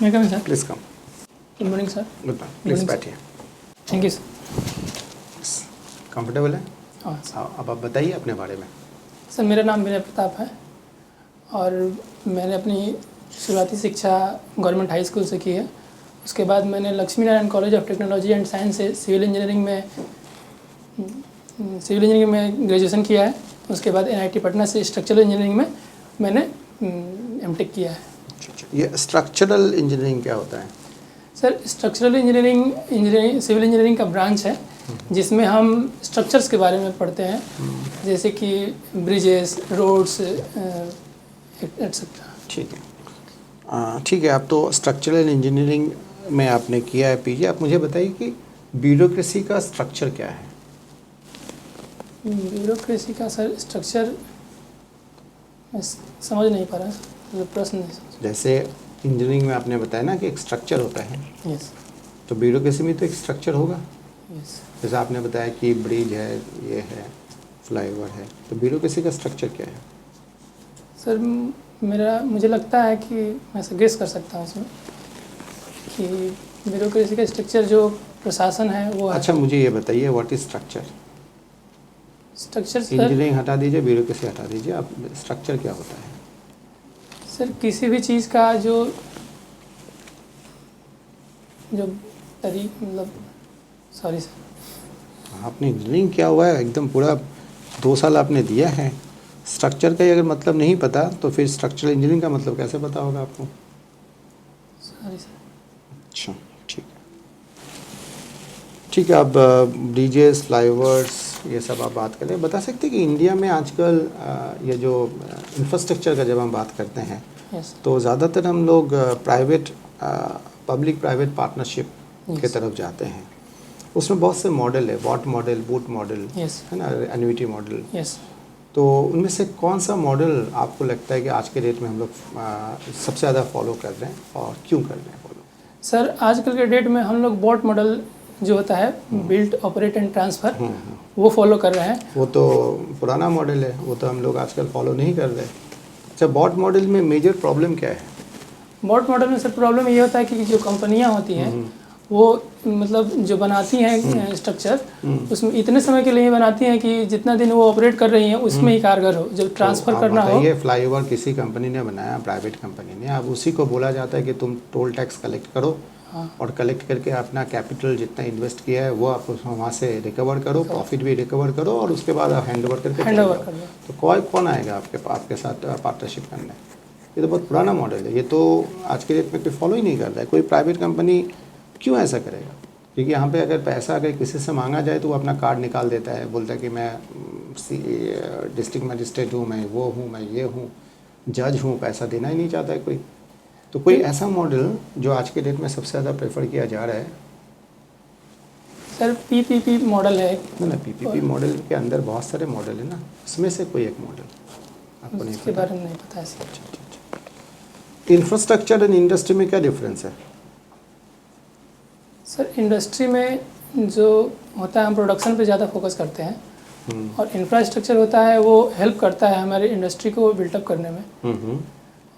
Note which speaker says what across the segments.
Speaker 1: मैं come sir.
Speaker 2: Please come.
Speaker 1: Good morning sir.
Speaker 2: Good morning, please बैठिए।
Speaker 1: Thank you sir.
Speaker 2: Comfortable है?
Speaker 1: हाँ sir.
Speaker 2: अब आप बताइए अपने बारे में।
Speaker 1: सर मेरा नाम विनय प्रताप है और मैंने अपनी शुरुआती शिक्षा गवर्नमेंट हाई स्कूल से की है। उसके बाद मैंने Lakshmi Narayan college of technology and science से सिविल इंजीनियरिंग में ग्रेजुएशन किया है। उसके बाद NIT पटना से स्ट्रक्चरल इंजीनियरिंग में मैंने M.Tech किया है।
Speaker 2: ये स्ट्रक्चरल इंजीनियरिंग क्या होता है?
Speaker 1: Sir structural engineering civil engineering का ब्रांच है जिसमें हम स्ट्रक्चर्स के बारे में पढ़ते हैं, जैसे कि ब्रिजेस, रोड्स एटसेट्रा।
Speaker 2: ठीक है, ठीक है। आप तो स्ट्रक्चरल इंजीनियरिंग में आपने किया है पीजी। आप मुझे बताइए कि ब्यूरोक्रेसी का स्ट्रक्चर क्या है?
Speaker 1: ब्यूरोक्रेसी का सर स्ट्रक्चर मैं समझ नहीं पा रहा सर, प्रश्न नहीं समझ।
Speaker 2: जैसे इंजीनियरिंग में आपने बताया ना कि एक स्ट्रक्चर होता है,
Speaker 1: यस
Speaker 2: तो ब्यूरोक्रेसी में तो एक स्ट्रक्चर होगा।
Speaker 1: यस
Speaker 2: जैसे आपने बताया कि ब्रिज है, ये है, फ्लाईओवर है, तो ब्यूरोक्रेसी का स्ट्रक्चर क्या है?
Speaker 1: सर मुझे लगता है कि मैं गेस कर सकता हूँ उसमें कि ब्यूरोक्रेसी का स्ट्रक्चर जो प्रशासन है वो
Speaker 2: अच्छा, मुझे ये बताइए what is structure?
Speaker 1: Structure sir,
Speaker 2: engineering हटा दीजिए, ब्यूरोक्रेसी हटा दीजिए, अब स्ट्रक्चर क्या होता है?
Speaker 1: सर किसी भी चीज़ का जो मतलब सॉरी सर।
Speaker 2: आपने इंजीनियरिंग किया हुआ है, एकदम पूरा 2 साल आपने दिया है। स्ट्रक्चर का ही अगर मतलब नहीं पता तो फिर स्ट्रक्चरल इंजीनियरिंग का मतलब कैसे पता होगा आपको?
Speaker 1: Sorry sir.
Speaker 2: अच्छा, ठीक है, ठीक है। अब ब्रिजेस, फ्लाईओवर्स, ये सब आप बात करें। बता सकते हैं कि इंडिया में आजकल ये जो इंफ्रास्ट्रक्चर का जब हम बात करते हैं
Speaker 1: यस
Speaker 2: तो ज़्यादातर हम लोग पब्लिक प्राइवेट पार्टनरशिप के तरफ जाते हैं। उसमें बहुत से मॉडल है, what model, boot model,
Speaker 1: yes
Speaker 2: है ना, एन्युटी मॉडल।
Speaker 1: यस।
Speaker 2: तो उनमें से कौन सा मॉडल आपको लगता है कि आज के डेट में हम लोग सबसे ज़्यादा फॉलो कर रहे हैं और क्यों कर रहे हैं फॉलो?
Speaker 1: सर आजकल के डेट में हम लोग बॉट मॉडल जो होता है, बिल्ड ऑपरेट एंड ट्रांसफ़र, वो फॉलो कर रहे हैं।
Speaker 2: वो तो पुराना मॉडल है, वो तो हम लोग आजकल फॉलो नहीं कर रहे। अच्छा, बॉट मॉडल में मेजर प्रॉब्लम क्या है?
Speaker 1: बॉट मॉडल में सर प्रॉब्लम ये होता है कि जो कंपनियां होती हैं वो मतलब जो बनाती हैं स्ट्रक्चर, उसमें इतने समय के लिए ही बनाती हैं कि जितना दिन वो ऑपरेट कर रही हैं उसमें ही कारगर हो। जब ट्रांसफ़र करना हो,
Speaker 2: ये फ्लाईओवर किसी कंपनी ने बनाया, प्राइवेट कंपनी ने, अब उसी को बोला जाता है कि तुम टोल टैक्स कलेक्ट करो और कलेक्ट करके अपना कैपिटल जितना इन्वेस्ट किया है वो आप वहाँ से रिकवर करो, प्रॉफिट भी रिकवर करो और उसके बाद आप हैंड ओवर करके चले जाओ। तो कौन आएगा आपके साथ पार्टनरशिप करने? ये तो बहुत पुराना मॉडल है, ये तो आज के डेट में कोई फॉलो ही नहीं कर रहा है। कोई प्राइवेट कंपनी क्यों ऐसा करेगा? क्योंकि यहाँ पे अगर पैसा अगर किसी से मांगा जाए तो वो अपना कार्ड निकाल देता है, बोलता है कि मैं डिस्ट्रिक्ट मजिस्ट्रेट हूँ, मैं वो हूँ, मैं ये हूँ, जज हूँ, पैसा देना ही नहीं चाहता है कोई। तो कोई ऐसा मॉडल जो आज के डेट में सबसे ज़्यादा प्रेफर किया जा रहा है?
Speaker 1: सर PPP मॉडल है।
Speaker 2: ना, PPP मॉडल के अंदर बहुत सारे मॉडल है ना, उसमें से कोई एक मॉडल आपको नहीं
Speaker 1: इसके
Speaker 2: पता?
Speaker 1: बारे में नहीं पता है सर।
Speaker 2: इंफ्रास्ट्रक्चर एंड इंडस्ट्री में क्या डिफरेंस है?
Speaker 1: सर इंडस्ट्री में जो होता है हम प्रोडक्शन पे ज़्यादा फोकस करते हैं और इंफ्रास्ट्रक्चर होता है वो हेल्प करता है हमारे इंडस्ट्री को बिल्टअप करने में।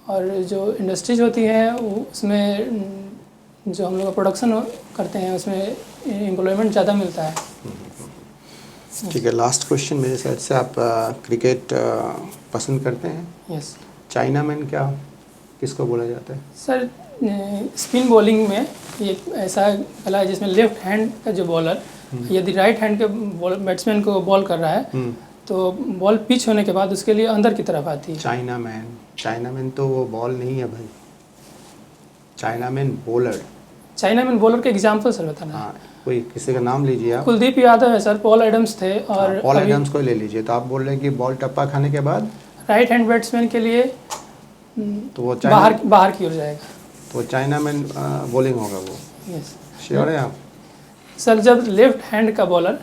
Speaker 1: और जो इंडस्ट्रीज होती हैं उसमें जो हम लोग प्रोडक्शन करते हैं उसमें एम्प्लॉयमेंट ज़्यादा मिलता है।
Speaker 2: ठीक है, लास्ट क्वेश्चन मेरे साइड से। आप क्रिकेट पसंद करते हैं?
Speaker 1: यस।
Speaker 2: चाइना मैन क्या किसको बोला जाता है?
Speaker 1: सर स्पिन बॉलिंग में एक ऐसा कला है जिसमें लेफ्ट हैंड का जो बॉलर यदि राइट हैंड के बैट्समैन को बॉल कर रहा है तो बॉल पिच होने के बाद उसके लिए अंदर की तरफ आती है।
Speaker 2: चाइना मैन तो वो बॉल नहीं है भाई, China man bowler.
Speaker 1: China man bowler के एग्जाम्पल सर बताना।
Speaker 2: हाँ, कोई किसी का नाम लीजिए आप।
Speaker 1: कुलदीप यादव है सर, पॉल एडम्स थे और
Speaker 2: पॉल एडम्स को ले लीजिए। तो आप बोल रहे हैं कि बॉल टप्पा खाने के बाद
Speaker 1: राइट हैंड बैट्समैन के लिए
Speaker 2: तो वो
Speaker 1: बाहर की ओर जाएगा,
Speaker 2: तो वो चाइना मैन बॉलिंग होगा वो।
Speaker 1: यस।
Speaker 2: श्योर है आप?
Speaker 1: सर जब लेफ्ट हैंड का बॉलर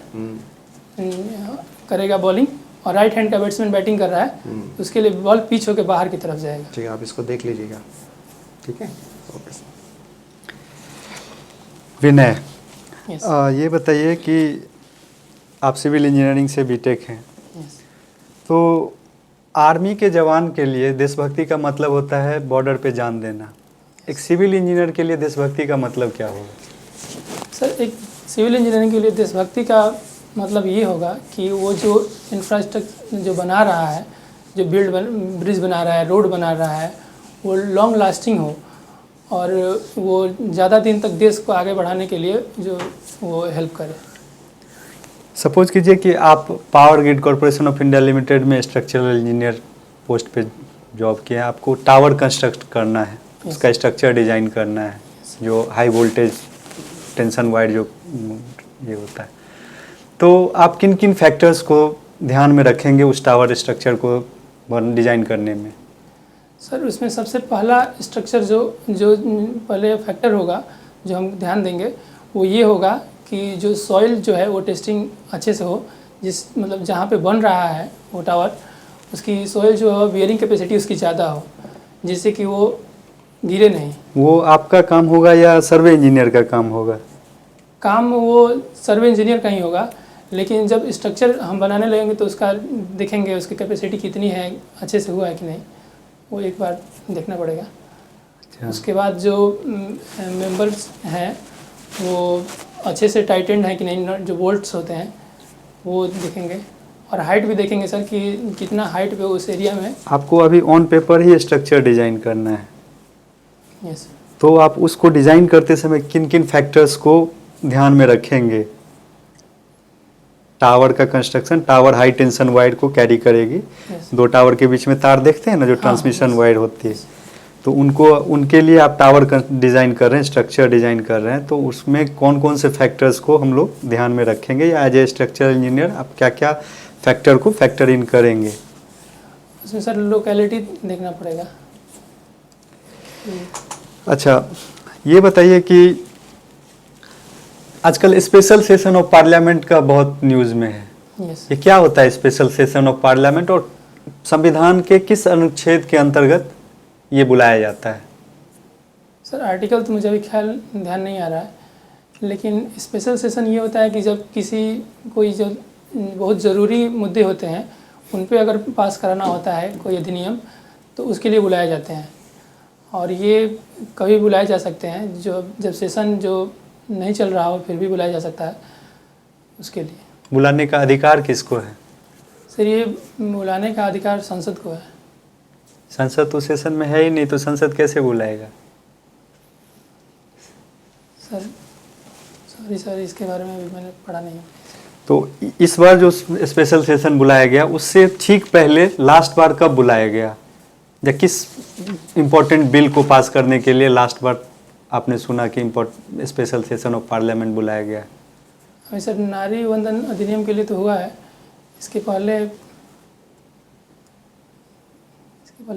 Speaker 1: करेगा बॉलिंग और राइट हैंड का बैट्समैन बैटिंग कर रहा है उसके लिए बॉल पिच होकर बाहर की तरफ जाएगा।
Speaker 2: ठीक है, आप इसको देख लीजिएगा, ठीक है? ओके।
Speaker 3: विनय,
Speaker 1: यस
Speaker 3: ये बताइए कि आप सिविल इंजीनियरिंग से बीटेक हैं,
Speaker 1: यस।
Speaker 3: तो आर्मी के जवान के लिए देशभक्ति का मतलब होता है बॉर्डर पे जान देना, एक सिविल इंजीनियर के लिए देशभक्ति का मतलब क्या होगा?
Speaker 1: सर एक सिविल इंजीनियरिंग के लिए देशभक्ति का मतलब ये होगा कि वो जो इंफ्रास्ट्रक्चर जो बना रहा है, जो ब्रिज बना रहा है, रोड बना रहा है, वो लॉन्ग लास्टिंग हो और वो ज़्यादा दिन तक देश को आगे बढ़ाने के लिए जो वो हेल्प करे।
Speaker 3: सपोज कीजिए कि आप power grid corporation of India limited में स्ट्रक्चरल इंजीनियर पोस्ट पे जॉब किया है, आपको टावर कंस्ट्रक्ट करना है, उसका स्ट्रक्चर डिज़ाइन करना है, जो हाई वोल्टेज टेंशन वायर जो ये होता है, तो आप किन किन फैक्टर्स को ध्यान में रखेंगे उस टावर स्ट्रक्चर को डिज़ाइन करने में?
Speaker 1: सर उसमें सबसे पहला स्ट्रक्चर जो जो पहले फैक्टर होगा जो हम ध्यान देंगे वो ये होगा कि जो सॉइल जो है वो टेस्टिंग अच्छे से हो, जिस मतलब जहाँ पे बन रहा है वो टावर, उसकी सॉइल जो है बियरिंग कैपेसिटी उसकी ज़्यादा हो, जिससे कि वो गिरे नहीं।
Speaker 3: वो आपका काम होगा या सर्वे इंजीनियर का काम होगा?
Speaker 1: काम वो सर्वे इंजीनियर का ही होगा, लेकिन जब स्ट्रक्चर हम बनाने लगेंगे तो उसका देखेंगे उसकी कैपेसिटी कितनी है, अच्छे से हुआ है कि नहीं, वो एक बार देखना पड़ेगा।
Speaker 3: अच्छा।
Speaker 1: उसके बाद जो मेंबर्स हैं वो अच्छे से टाइटेंड है कि नहीं, जो बोल्ट्स होते हैं वो देखेंगे, और हाइट भी देखेंगे सर कि कितना हाइट पे उस एरिया में।
Speaker 3: आपको अभी on paper he structure design करना है,
Speaker 1: यस।
Speaker 3: तो आप उसको डिज़ाइन करते समय किन किन फैक्टर्स को ध्यान में रखेंगे? टावर का construction, tower high tension wire को कैरी करेगी,
Speaker 1: यस।
Speaker 3: दो टावर के बीच में तार देखते हैं ना जो ट्रांसमिशन वायर होती है, तो उनको उनके लिए आप टावर डिज़ाइन कर रहे हैं, स्ट्रक्चर डिज़ाइन कर रहे हैं, तो उसमें कौन कौन से फैक्टर्स को हम लोग ध्यान में रखेंगे, या एज ए स्ट्रक्चरल इंजीनियर आप क्या क्या फैक्टर को फैक्टर इन करेंगे?
Speaker 1: उसमें सर लोकेलिटी देखना पड़ेगा।
Speaker 3: अच्छा, ये बताइए कि आजकल स्पेशल सेशन ऑफ पार्लियामेंट का बहुत न्यूज़ में है,
Speaker 1: यस।
Speaker 3: ये क्या होता है स्पेशल सेशन ऑफ पार्लियामेंट, और संविधान के किस अनुच्छेद के अंतर्गत ये बुलाया जाता है?
Speaker 1: सर आर्टिकल तो मुझे अभी ख्याल ध्यान नहीं आ रहा है, लेकिन स्पेशल सेशन ये होता है कि जब कोई जो बहुत ज़रूरी मुद्दे होते हैं उन पे अगर पास कराना होता है कोई अधिनियम, तो उसके लिए बुलाए जाते हैं, और ये कभी बुलाए जा सकते हैं, जब सेशन जो नहीं चल रहा हो फिर भी बुलाया जा सकता है उसके लिए।
Speaker 3: बुलाने का अधिकार किसको है?
Speaker 1: सर ये बुलाने का अधिकार संसद को है।
Speaker 3: संसद तो सेशन में है ही नहीं, तो संसद कैसे बुलाएगा?
Speaker 1: सर सॉरी सर, इसके बारे में अभी मैंने पढ़ा नहीं।
Speaker 3: तो इस बार जो स्पेशल सेशन बुलाया गया उससे ठीक पहले लास्ट बार कब बुलाया गया, या किस इम्पोर्टेंट बिल को पास करने के लिए लास्ट बार आपने सुना कि स्पेशल सेशन ऑफ पार्लियामेंट बुलाया गया?
Speaker 1: अभी सर नारी वंदन अधिनियम के लिए तो हुआ है, इसके पहले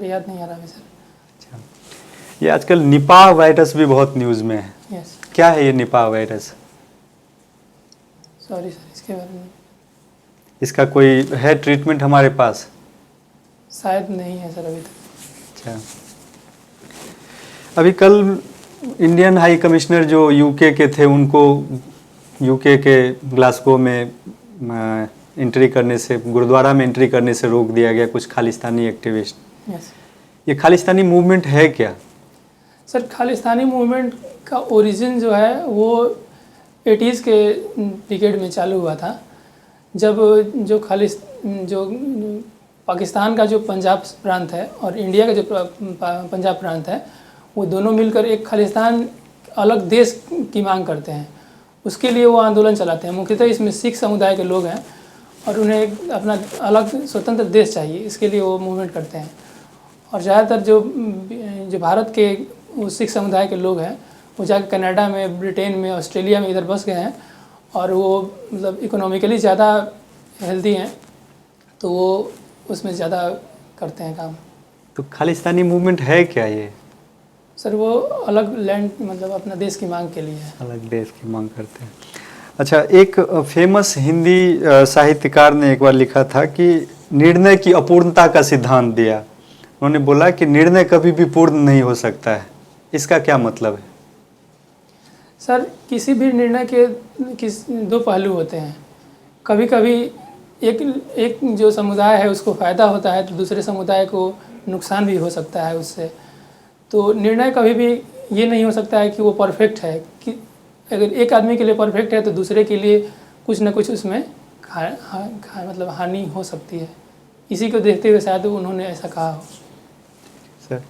Speaker 1: याद नहीं आ रहा है सर।
Speaker 3: अच्छा, ये आजकल निपाह वायरस भी बहुत न्यूज़ में है,
Speaker 1: यस।
Speaker 3: क्या है ये निपाह वायरस?
Speaker 1: सॉरी सर, इसके बारे में
Speaker 3: इसका कोई है ट्रीटमेंट हमारे पास?
Speaker 1: शायद नहीं है सर अभी तक।
Speaker 3: अच्छा, अभी कल इंडियन हाई कमिश्नर जो यूके के थे, उनको यूके के ग्लासगो में एंट्री करने से, गुरुद्वारा में एंट्री करने से रोक दिया गया कुछ खालिस्तानी एक्टिविस्ट।
Speaker 1: यस।
Speaker 3: ये खालिस्तानी मूवमेंट है क्या?
Speaker 1: सर खालिस्तानी मूवमेंट का ओरिजिन जो है वो 80s के डिकेड में चालू हुआ था, जब जो पाकिस्तान का जो पंजाब प्रांत है और इंडिया का जो पंजाब प्रांत है, वो दोनों मिलकर एक खालिस्तान अलग देश की मांग करते हैं। उसके लिए वो आंदोलन चलाते हैं। मुख्यतः इसमें सिख समुदाय के लोग हैं और उन्हें एक अपना अलग स्वतंत्र देश चाहिए, इसके लिए वो मूवमेंट करते हैं। और ज़्यादातर जो भारत के वो सिख समुदाय के लोग हैं वो जाकर कनाडा में, ब्रिटेन में, ऑस्ट्रेलिया में इधर बस गए हैं, और वो मतलब इकोनॉमिकली ज़्यादा हेल्दी हैं, तो वो उसमें ज़्यादा करते हैं काम।
Speaker 3: तो खालिस्तानी मूवमेंट है क्या ये?
Speaker 1: सर वो अलग लैंड, मतलब अपना देश की मांग के लिए है।
Speaker 3: अलग देश की मांग करते हैं। अच्छा, एक फेमस हिंदी साहित्यकार ने एक बार लिखा था कि निर्णय की अपूर्णता का सिद्धांत दिया। उन्होंने बोला कि निर्णय कभी भी पूर्ण नहीं हो सकता है। इसका क्या मतलब है?
Speaker 1: सर किसी भी निर्णय के दो पहलू होते हैं। कभी कभी एक जो समुदाय है उसको फ़ायदा होता है, तो दूसरे समुदाय को नुकसान भी हो सकता है उससे। तो निर्णय कभी भी ये नहीं हो सकता है कि वो परफेक्ट है, कि अगर एक आदमी के लिए परफेक्ट है तो दूसरे के लिए कुछ ना कुछ उसमें मतलब हानि हो सकती है। इसी को देखते हुए शायद उन्होंने ऐसा कहा हो।
Speaker 3: सर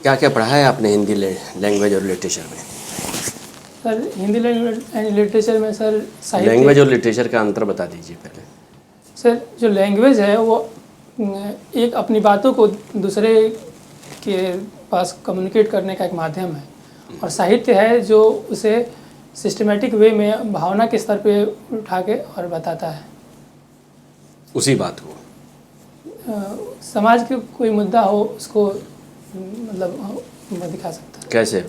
Speaker 4: क्या क्या पढ़ा है आपने हिंदी लैंग्वेज और लिटरेचर में?
Speaker 1: Sir Hindi language and literature में सर साहित्य।
Speaker 4: लैंग्वेज और लिटरेचर का अंतर बता दीजिए पहले।
Speaker 1: सर जो लैंग्वेज है वो एक अपनी बातों को दूसरे के पास कम्युनिकेट करने का एक माध्यम है, और साहित्य है जो उसे सिस्टमेटिक वे में भावना के स्तर पे उठा के और बताता है
Speaker 4: उसी बात को।
Speaker 1: समाज के कोई मुद्दा हो उसको मतलब दिखा सकता है।
Speaker 4: कैसे?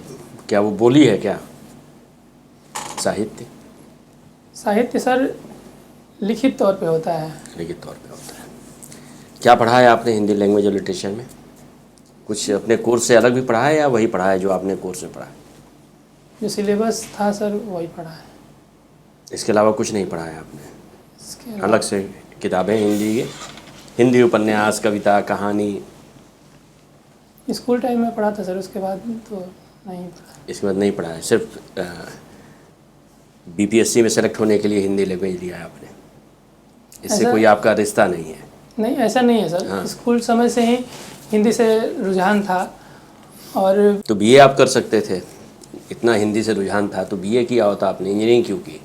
Speaker 4: क्या वो बोली है क्या साहित्य?
Speaker 1: साहित्य सर लिखित तौर पे होता है।
Speaker 4: लिखित तौर पे होता है। क्या पढ़ा है आपने हिंदी लैंग्वेज और लिटरेचर में? कुछ अपने कोर्स से अलग भी पढ़ा है या वही पढ़ा है जो आपने कोर्स में पढ़ा है?
Speaker 1: जो सिलेबस था सर वही पढ़ा है।
Speaker 4: इसके अलावा कुछ नहीं पढ़ा है आपने?
Speaker 1: इसके अलावा
Speaker 4: अलग से किताबें हिंदी उपन्यास, कविता, कहानी?
Speaker 1: स्कूल टाइम में पढ़ा था सर, उसके बाद तो नहीं पढ़ा।
Speaker 4: इसके बाद नहीं पढ़ा है, सिर्फ बीपीएससी में सेलेक्ट होने के लिए हिंदी लैंग्वेज लिया है आपने? इससे
Speaker 1: ऐसा-
Speaker 4: कोई आपका रिश्ता नहीं है?
Speaker 1: नहीं, ऐसा नहीं है सर।
Speaker 4: हाँ।
Speaker 1: स्कूल समय से ही हिंदी से रुझान था। और
Speaker 4: तो बीए आप कर सकते थे, इतना हिंदी से रुझान था तो बीए किया होता आपने। इंजीनियरिंग क्यों की?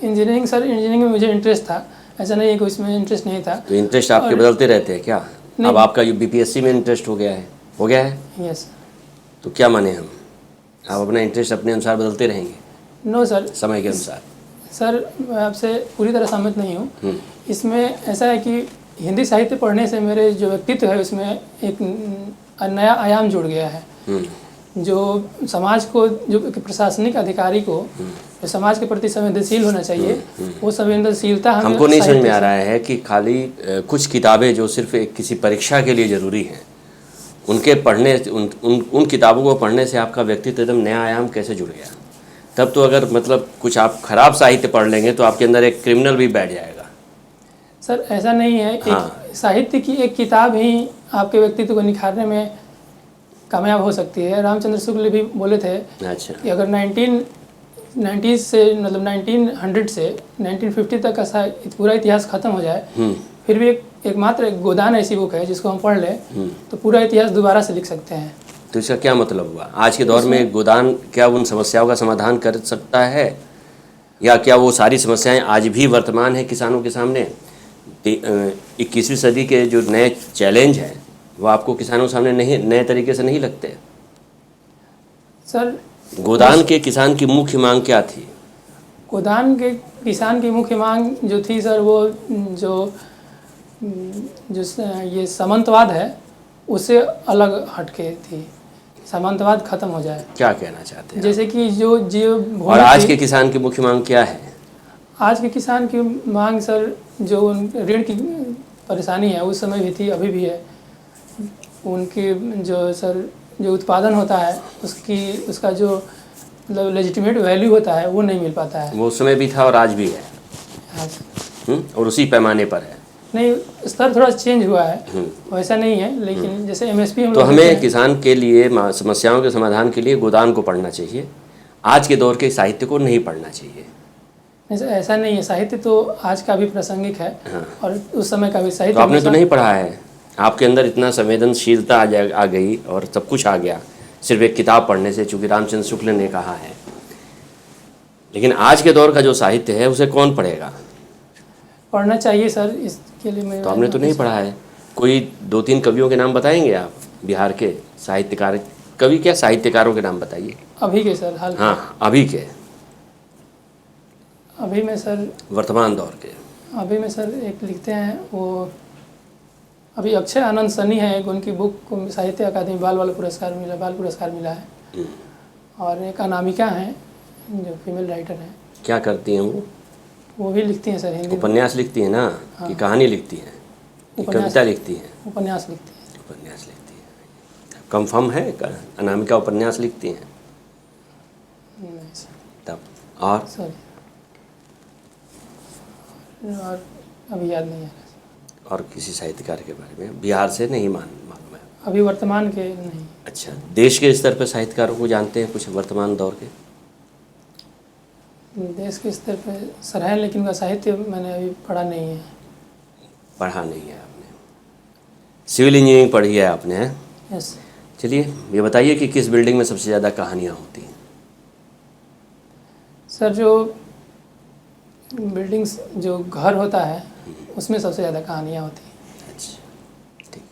Speaker 1: इंजीनियरिंग सर, इंजीनियरिंग में मुझे इंटरेस्ट था, ऐसा नहीं है कि उसमें इंटरेस्ट नहीं था।
Speaker 4: तो इंटरेस्ट आपके
Speaker 1: और-
Speaker 4: बदलते रहते हैं क्या?
Speaker 1: नहीं।
Speaker 4: अब आपका जो बीपीएससी में इंटरेस्ट हो गया है
Speaker 1: यस।
Speaker 4: तो क्या माने हम? आप अपना इंटरेस्ट अपने अनुसार बदलते रहेंगे
Speaker 1: नो सर।
Speaker 4: समय के अनुसार?
Speaker 1: सर मैं आपसे पूरी तरह सहमत नहीं हूँ। इसमें ऐसा है कि हिंदी साहित्य पढ़ने से मेरे जो व्यक्तित्व है उसमें एक नया आयाम जुड़ गया है। जो समाज को, जो प्रशासनिक अधिकारी को जो समाज के प्रति संवेदनशील होना चाहिए, वो संवेदनशीलता हमें
Speaker 4: हमको नहीं समझ
Speaker 1: साहित्य
Speaker 4: में आ
Speaker 1: से-
Speaker 4: रहा है कि खाली कुछ किताबें जो सिर्फ एक किसी परीक्षा के लिए ज़रूरी हैं, उनके पढ़ने उन किताबों को पढ़ने से आपका व्यक्तित्व एकदम नया आयाम कैसे जुड़ गया? तब तो अगर मतलब कुछ आप खराब साहित्य पढ़ लेंगे तो आपके अंदर एक क्रिमिनल भी बैठ जाएगा।
Speaker 1: सर ऐसा नहीं है।
Speaker 4: हाँ।
Speaker 1: एक साहित्य की एक किताब ही आपके व्यक्तित्व को निखारने में कामयाब हो सकती है। रामचंद्र शुक्ल भी बोले थे
Speaker 4: अच्छा।
Speaker 1: कि अगर 1990 से मतलब 1900 से 1950 तक का पूरा इतिहास खत्म हो जाए, फिर भी एकमात्र एक गोदान ऐसी बुक है जिसको हम पढ़ लें तो पूरा इतिहास दोबारा से लिख सकते हैं।
Speaker 4: तो इसका क्या मतलब हुआ? आज के दौर में गोदान क्या उन समस्याओं का समाधान कर सकता है, या क्या वो सारी समस्याएं आज भी वर्तमान है किसानों के सामने? 21वीं सदी के जो नए चैलेंज हैं वो आपको किसानों के सामने नहीं, नए तरीके से नहीं लगते?
Speaker 1: सर
Speaker 4: गोदान के किसान की मुख्य मांग क्या थी?
Speaker 1: गोदान के किसान की मुख्य मांग जो थी सर, वो जो ये सामंतवाद है उससे अलग हटके थी। सामंतवाद खत्म हो जाए,
Speaker 4: क्या कहना चाहते हैं?
Speaker 1: जैसे कि जो जीव
Speaker 4: और आज के किसान की मुख्य मांग क्या है?
Speaker 1: आज के किसान की मांग सर, जो ऋण की परेशानी है उस समय भी थी, अभी भी है। उनकी जो सर जो उत्पादन होता है उसका जो मतलब लेजिटिमेट वैल्यू होता है वो नहीं मिल पाता है।
Speaker 4: वो उस समय भी था और आज भी है।
Speaker 1: हाँ सर।
Speaker 4: और उसी पैमाने पर है।
Speaker 1: नहीं, स्तर थोड़ा चेंज हुआ है, वैसा नहीं है, लेकिन जैसे एमएसपी हम
Speaker 4: तो
Speaker 1: लोग
Speaker 4: हमें
Speaker 1: देखते हैं।
Speaker 4: किसान के लिए समस्याओं के समाधान के लिए गोदान को पढ़ना चाहिए, आज के दौर के साहित्य को नहीं पढ़ना चाहिए।
Speaker 1: ऐसा नहीं है, साहित्य तो आज का भी प्रासंगिक है और उस समय का भी साहित्य।
Speaker 4: तो आपने तो नहीं पढ़ा है, आपके अंदर इतना संवेदनशीलता आ गई और सब कुछ आ गया सिर्फ एक किताब पढ़ने से, चूँकि रामचंद्र शुक्ल ने कहा है। लेकिन आज के दौर का जो साहित्य है उसे कौन पढ़ेगा?
Speaker 1: पढ़ना चाहिए सर, इसके लिए मैं
Speaker 4: तो आपने तो नहीं पढ़ा है। कोई 2-3 कवियों के नाम बताएंगे आप, बिहार के साहित्यकार? कवि क्या, साहित्यकारों के नाम बताइए।
Speaker 1: अभी के सर हाल
Speaker 4: हाँ, अभी के,
Speaker 1: अभी में सर,
Speaker 4: वर्तमान दौर के।
Speaker 1: अभी में सर एक लिखते हैं वो, अभी अक्षय आनंद सनी है, एक उनकी बुक को साहित्य अकादमी बाल पुरस्कार मिला है। और एक अनामिका हैं जो फीमेल राइटर हैं।
Speaker 4: क्या करती हैं
Speaker 1: वो भी लिखती हैं सर हिंदी में।
Speaker 4: उपन्यास लिखती हैं ना? कि कहानी लिखती हैं? कि कविता लिखती हैं?
Speaker 1: उपन्यास लिखती हैं।
Speaker 4: उपन्यास लिखती हैं। कंफर्म है अनामिका उपन्यास लिखती हैं?
Speaker 1: नहीं सर,
Speaker 4: तब और
Speaker 1: सॉरी, और अभी याद नहीं आ रहा।
Speaker 4: और किसी साहित्यकार के बारे में बिहार से नहीं मालूम है?
Speaker 1: अभी वर्तमान के नहीं।
Speaker 4: अच्छा, देश के स्तर पर साहित्यकारों को जानते हैं कुछ वर्तमान दौर के?
Speaker 1: देश के स्तर पे सराहन, लेकिन उनका साहित्य मैंने अभी पढ़ा नहीं है।
Speaker 4: पढ़ा नहीं है आपने? सिविल इंजीनियरिंग पढ़ी है आपने, हैं?
Speaker 1: यस।
Speaker 4: चलिए ये बताइए कि किस बिल्डिंग में सबसे ज़्यादा कहानियाँ होती हैं?
Speaker 1: सर, जो बिल्डिंग्स, जो घर होता है उसमें सबसे ज़्यादा कहानियाँ होती हैं।
Speaker 4: अच्छा, ठीक।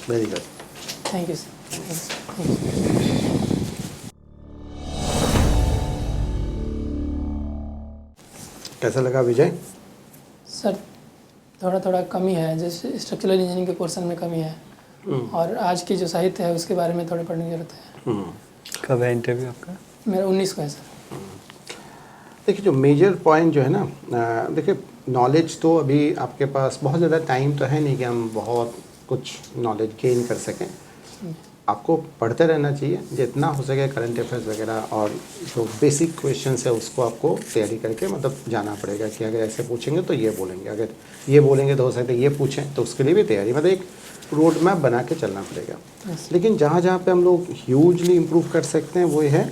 Speaker 2: Very good.
Speaker 1: Thank you sir.
Speaker 2: कैसा लगा विजय?
Speaker 1: सर, थोड़ा थोड़ा कमी है, जैसे स्ट्रक्चरल इंजीनियरिंग के पोर्शन में कमी है, और आज की जो साहित्य है उसके बारे में थोड़ी पढ़ने की जरूरत है।
Speaker 3: कब है इंटरव्यू आपका?
Speaker 1: मेरा 19 को है सर।
Speaker 2: देखिए, जो मेजर पॉइंट जो है ना, देखिए नॉलेज तो अभी आपके पास बहुत ज़्यादा टाइम तो है नहीं कि हम बहुत कुछ नॉलेज गेन कर सकें। आपको पढ़ते रहना चाहिए, जितना हो सके करंट अफेयर्स वगैरह, और जो बेसिक क्वेश्चंस है उसको आपको तैयारी करके मतलब जाना पड़ेगा कि अगर ऐसे पूछेंगे तो ये बोलेंगे, अगर ये बोलेंगे तो हो सकता है ये पूछें, तो उसके लिए भी तैयारी, मतलब एक रोड मैप बना के चलना पड़ेगा। लेकिन जहाँ जहाँ पे हम लोग ह्यूजली इम्प्रूव कर सकते हैं वो है,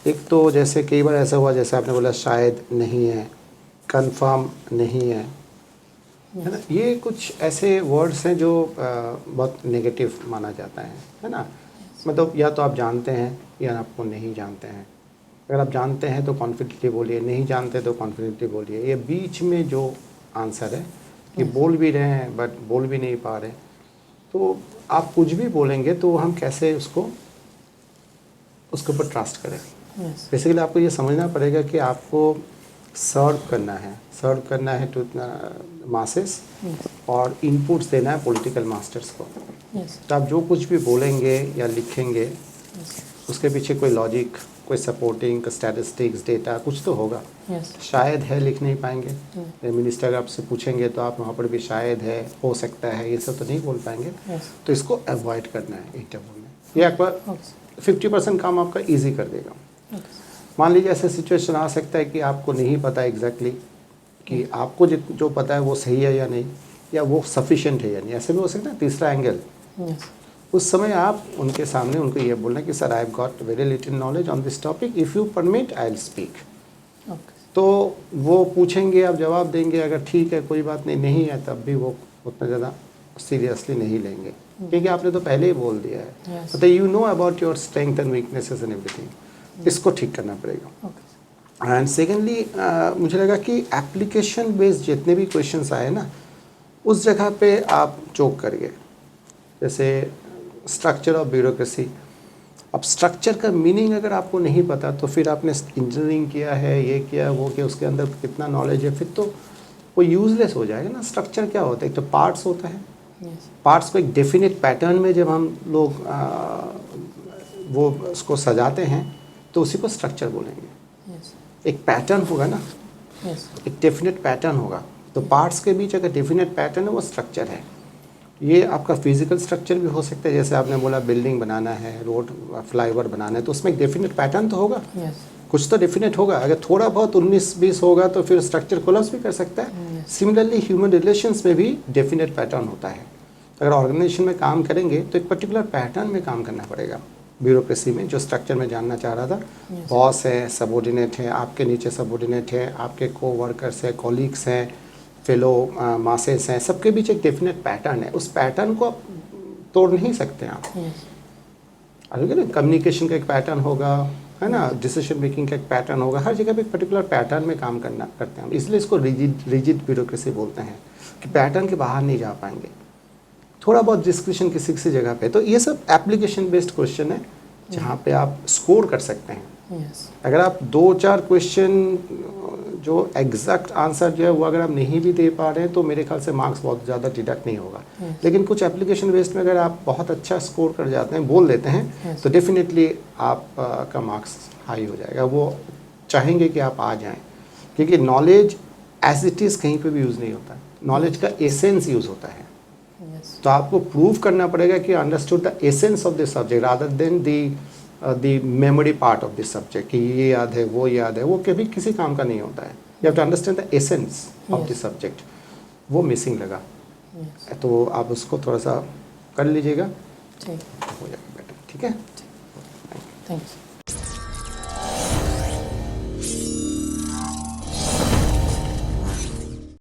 Speaker 2: एक तो जैसे कई बार ऐसा हुआ, जैसे आपने बोला शायद नहीं है, कंफर्म नहीं है ना, ये कुछ ऐसे वर्ड्स हैं जो बहुत नेगेटिव माना जाता है ना। मतलब या तो आप जानते हैं या आपको नहीं जानते हैं। अगर आप जानते हैं तो कॉन्फिडेंटली बोलिए, नहीं जानते तो कॉन्फिडेंटली बोलिए। ये बीच में जो आंसर है कि बोल भी रहे हैं बट बोल भी नहीं पा रहे, तो आप कुछ भी बोलेंगे तो हम कैसे उसको उसके ऊपर ट्रस्ट करें। बेसिकली आपको ये समझना पड़ेगा कि आपको सर्व करना है टू मासेस, और इनपुट्स देना है पॉलिटिकल मास्टर्स को। तो आप जो कुछ भी बोलेंगे या लिखेंगे उसके पीछे कोई लॉजिक, कोई सपोर्टिंग स्टैटिस्टिक्स, डेटा कुछ तो होगा। शायद है लिख नहीं पाएंगे, मिनिस्टर आपसे पूछेंगे तो आप वहाँ पर भी शायद है, हो सकता है, ये सब तो नहीं बोल पाएंगे। तो इसको अवॉइड करना है इंटरव्यू में। ये आपका 50% काम आपका ईजी कर देगा। मान लीजिए ऐसा सिचुएशन आ सकता है कि आपको नहीं पता एग्जैक्टली कि आपको जो पता है वो सही है या नहीं, या वो सफिशिएंट है या नहीं, ऐसे भी हो सकता है। तीसरा एंगल, उस समय आप उनके सामने उनको ये बोलना कि sir I have got very little knowledge on this topic, if you permit I will speak. तो वो पूछेंगे, आप जवाब देंगे, अगर ठीक है कोई बात नहीं है, तब भी वो उतना ज़्यादा सीरियसली नहीं लेंगे, क्योंकि आपने तो पहले ही बोल दिया है। तो you know about your strength and weaknesses and everything. इसको ठीक करना पड़ेगा। एंड सेकेंडली मुझे लगा कि एप्लीकेशन बेस्ड जितने भी क्वेश्चंस आए ना, उस जगह पे आप चोक करिए। जैसे स्ट्रक्चर ऑफ ब्यूरोक्रेसी, अब स्ट्रक्चर का मीनिंग अगर आपको नहीं पता तो फिर आपने इंजीनियरिंग किया है, ये किया वो किया, उसके अंदर कितना नॉलेज है, फिर तो वो यूजलेस हो जाएगा ना। स्ट्रक्चर क्या होता है? एक तो पार्ट्स होता है, पार्ट्स को एक डेफिनेट पैटर्न में जब हम लोग वो उसको सजाते हैं तो उसी को स्ट्रक्चर बोलेंगे। एक पैटर्न होगा ना, एक डेफिनेट पैटर्न होगा, तो पार्ट्स के बीच अगर डेफिनेट पैटर्न है वो स्ट्रक्चर है। ये आपका फिजिकल स्ट्रक्चर भी हो सकता है, जैसे आपने बोला बिल्डिंग बनाना है, रोड फ्लाईओवर बनाना है, तो उसमें एक डेफिनेट पैटर्न तो होगा, कुछ तो डेफिनेट होगा। अगर थोड़ा बहुत 19-20 होगा तो फिर स्ट्रक्चर कोलैप्स भी कर सकता है। सिमिलरली ह्यूमन रिलेशंस में भी डेफिनेट पैटर्न होता है। अगर ऑर्गेनाइजेशन में काम करेंगे तो एक पर्टिकुलर पैटर्न में काम करना पड़ेगा। ब्यूरोक्रेसी में जो स्ट्रक्चर में जानना चाह रहा था, बॉस है, सबऑर्डिनेट है, आपके नीचे सबऑर्डिनेट है, आपके को वर्कर्स है, कॉलीग्स हैं, फेलो मासेस हैं, सबके बीच एक डेफिनेट पैटर्न है। उस पैटर्न को आप तोड़ नहीं सकते आप। कम्युनिकेशन का एक पैटर्न होगा, है ना, डिसीजन मेकिंग का एक पैटर्न होगा, हर जगह पे एक पर्टिकुलर पैटर्न में काम करते हैं। इसलिए इसको रिजिड ब्यूरोक्रेसी बोलते हैं कि पैटर्न के बाहर नहीं जा पाएंगे। थोड़ा बहुत डिस्कशन किसी जगह पे, तो ये सब एप्लीकेशन बेस्ड क्वेश्चन है जहाँ पे आप स्कोर कर सकते हैं। अगर आप 2-4 क्वेश्चन जो एग्जैक्ट आंसर जो है वो अगर आप नहीं भी दे पा रहे हैं तो मेरे ख्याल से मार्क्स बहुत ज़्यादा डिडक्ट नहीं होगा। लेकिन कुछ एप्लीकेशन बेस्ड में अगर आप बहुत अच्छा स्कोर कर जाते हैं, बोल देते हैं, तो डेफिनेटली आप का मार्क्स हाई हो जाएगा। वो चाहेंगे कि आप आ जाएं, क्योंकि नॉलेज एज इट इज़ कहीं पे भी यूज़ नहीं होता, नॉलेज का एसेंस यूज़ होता है। तो आपको प्रूव करना पड़ेगा कि understood the essence of this subject rather than the memory part of this subject, कि ये याद है वो याद है, वो कभी किसी काम का नहीं होता है। You have to understand the essence of this subject. वो मिसिंग लगा।
Speaker 1: Yes.
Speaker 2: तो आप उसको थोड़ा सा कर लीजिएगा,
Speaker 1: ठीक,
Speaker 2: हो जाएगा बेटर। ठीक है।
Speaker 1: Thank you.